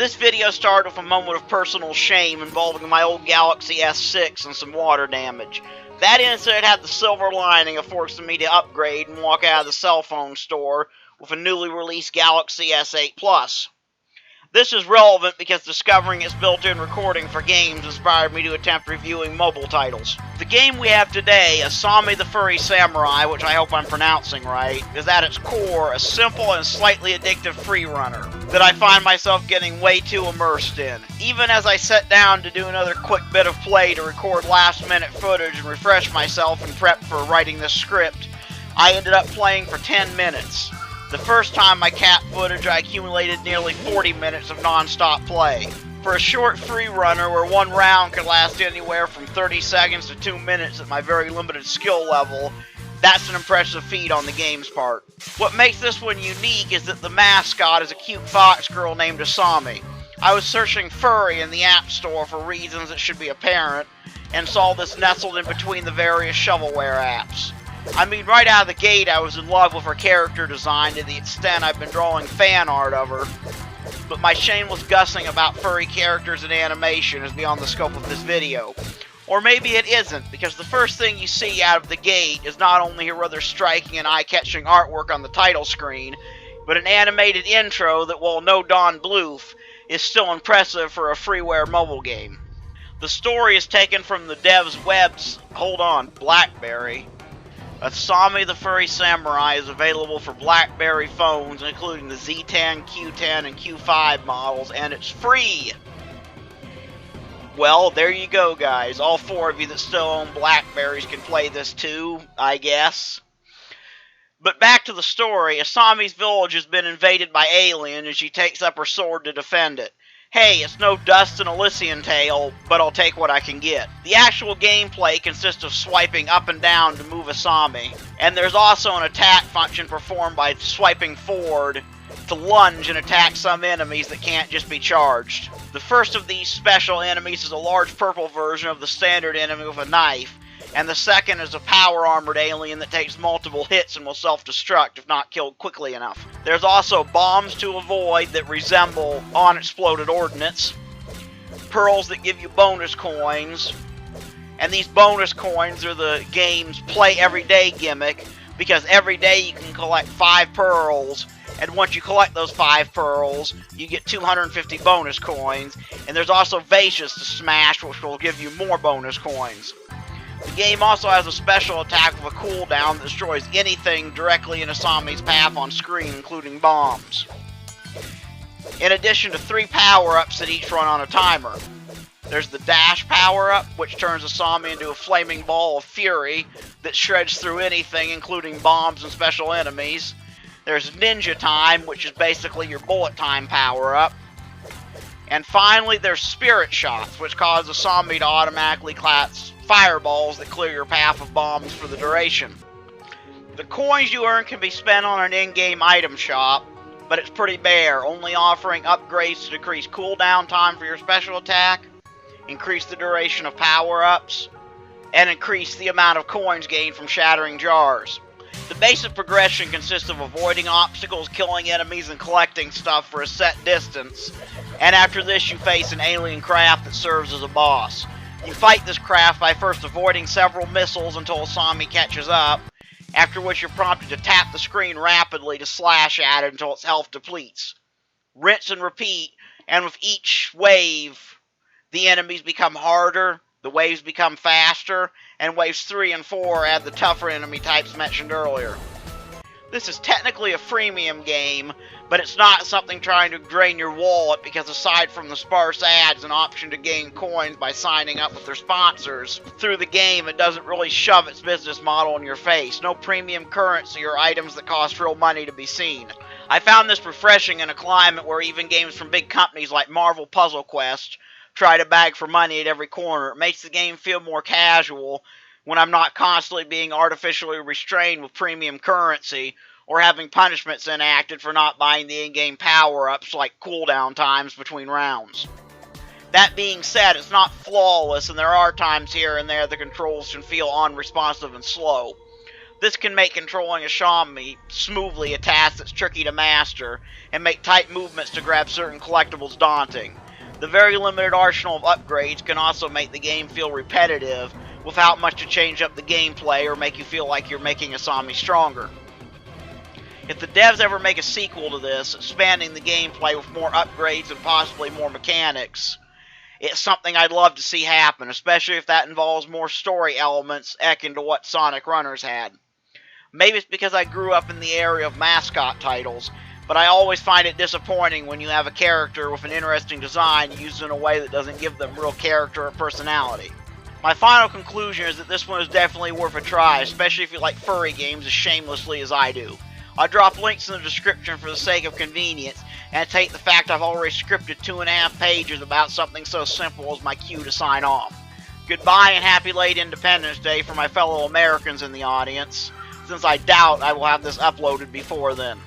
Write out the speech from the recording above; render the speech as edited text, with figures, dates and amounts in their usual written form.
This video started with a moment of personal shame involving my old Galaxy S6 and some water damage. That incident had the silver lining of forcing me to upgrade and walk out of the cell phone store with a newly released Galaxy S8 Plus. This is relevant because discovering its built-in recording for games inspired me to attempt reviewing mobile titles. The game we have today, Asami The Furry Samurai, which I hope I'm pronouncing right, is at its core a simple and slightly addictive freerunner that I find myself getting way too immersed in. Even as I sat down to do another quick bit of play to record last-minute footage and refresh myself and prep for writing this script, I ended up playing for 10 minutes. The first time I capped footage, I accumulated nearly 40 minutes of non-stop play. For a short free runner where one round could last anywhere from 30 seconds to 2 minutes at my very limited skill level, that's an impressive feat on the game's part. What makes this one unique is that the mascot is a cute fox girl named Asami. I was searching furry in the App Store for reasons that should be apparent, and saw this nestled in between the various shovelware apps. I mean, right out of the gate, I was in love with her character design to the extent I've been drawing fan art of her, but my shameless gussing about furry characters and animation is beyond the scope of this video. Or maybe it isn't, because the first thing you see out of the gate is not only her rather striking and eye-catching artwork on the title screen, but an animated intro that, while no Don Bluth, is still impressive for a freeware mobile game. The story is taken from the dev's BlackBerry. Asami The Furry Samurai is available for BlackBerry phones, including the Z10, Q10, and Q5 models, and it's free! Well, there you go, guys. All 4 of you that still own Blackberries can play this too, I guess. But back to the story, Asami's village has been invaded by aliens, and she takes up her sword to defend it. Hey, it's no Dust and Elysian Tale, but I'll take what I can get. The actual gameplay consists of swiping up and down to move Asami, and there's also an attack function performed by swiping forward to lunge and attack some enemies that can't just be charged. The first of these special enemies is a large purple version of the standard enemy with a knife, and the second is a power-armored alien that takes multiple hits and will self-destruct if not killed quickly enough. There's also bombs to avoid that resemble unexploded ordnance, pearls that give you bonus coins, and these bonus coins are the game's play everyday gimmick, because every day you can collect 5 pearls, and once you collect those 5 pearls, you get 250 bonus coins, and there's also vases to smash, which will give you more bonus coins. The game also has a special attack with a cooldown that destroys anything directly in Asami's path on screen, including bombs. In addition to 3 power-ups that each run on a timer. There's the Dash power-up, which turns Asami into a flaming ball of fury that shreds through anything, including bombs and special enemies. There's Ninja Time, which is basically your bullet time power-up. And finally, there's Spirit Shots, which cause Asami to automatically cast fireballs that clear your path of bombs for the duration. The coins you earn can be spent on an in-game item shop, but it's pretty bare, only offering upgrades to decrease cooldown time for your special attack, increase the duration of power-ups, and increase the amount of coins gained from shattering jars. The basic progression consists of avoiding obstacles, killing enemies, and collecting stuff for a set distance, and after this you face an alien craft that serves as a boss. You fight this craft by first avoiding several missiles until Asami catches up, after which you're prompted to tap the screen rapidly to slash at it until its health depletes. Rinse and repeat, and with each wave, the enemies become harder, the waves become faster, and waves 3 and 4 add the tougher enemy types mentioned earlier. This is technically a freemium game, but it's not something trying to drain your wallet because aside from the sparse ads and option to gain coins by signing up with their sponsors, through the game it doesn't really shove its business model in your face. No premium currency or items that cost real money to be seen. I found this refreshing in a climate where even games from big companies like Marvel Puzzle Quest try to bag for money at every corner. It makes the game feel more casual when I'm not constantly being artificially restrained with premium currency or having punishments enacted for not buying the in-game power-ups like cooldown times between rounds. That being said, it's not flawless, and there are times here and there the controls can feel unresponsive and slow. This can make controlling Asami smoothly a task that's tricky to master, and make tight movements to grab certain collectibles daunting. The very limited arsenal of upgrades can also make the game feel repetitive, without much to change up the gameplay or make you feel like you're making Asami stronger. If the devs ever make a sequel to this, expanding the gameplay with more upgrades and possibly more mechanics, it's something I'd love to see happen, especially if that involves more story elements akin to what Sonic Runners had. Maybe it's because I grew up in the area of mascot titles, but I always find it disappointing when you have a character with an interesting design used in a way that doesn't give them real character or personality. My final conclusion is that this one is definitely worth a try, especially if you like furry games as shamelessly as I do. I'll drop links in the description for the sake of convenience, and I take the fact I've already scripted 2.5 pages about something so simple as my cue to sign off. Goodbye and happy late Independence Day for my fellow Americans in the audience, since I doubt I will have this uploaded before then.